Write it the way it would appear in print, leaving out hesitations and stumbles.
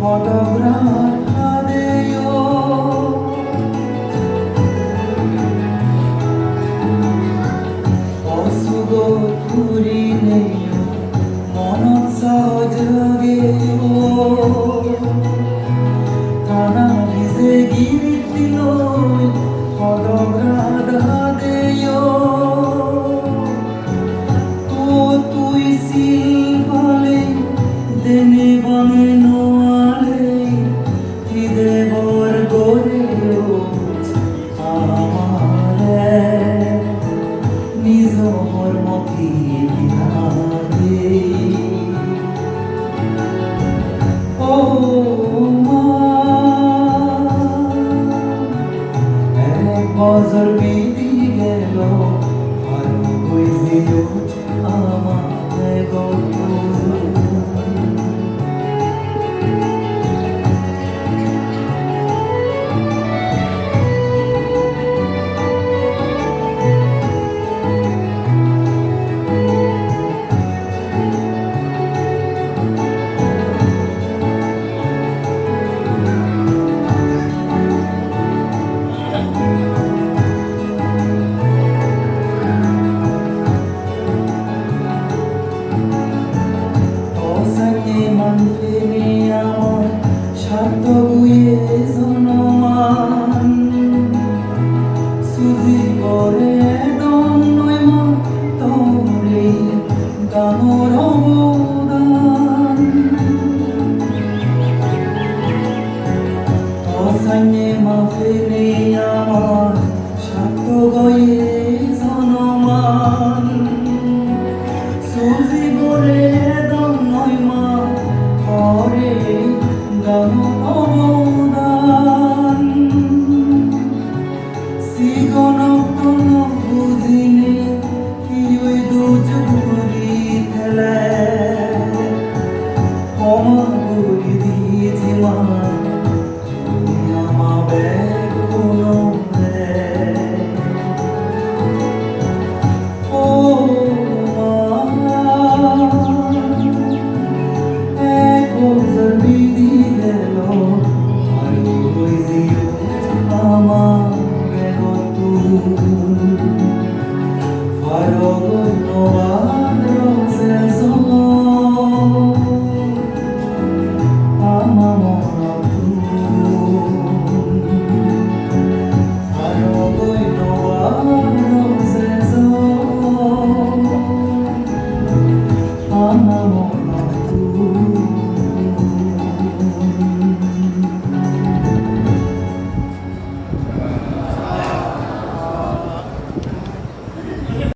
허덕라하네요. 어수고 부리네요. মনত সহযোগেও টানা ভিজে গিরিত দিলৈ সদগ্ৰাধাদেয় তো তুই সিলভালে দেনে বনে নোয়ালে হৃদয়বর গড়েও আমারে নিজ মর্মতি বিহারে ও মা এক বছর বিধি গেল আর কই যেও আমায় গল্প সাতগুয়ে জনমান সুজি করে দন্নয় মা তোরে গানর অবদান অসাইনে মাফেনে আমার সাতগুয়ে জনমান সুজি করে দন্নয় মা করে অবদান সিগনতন বুঝিনে কি ওই দুজুরি থেলে ক্ষমা করে দিয়েছি মা আমাবে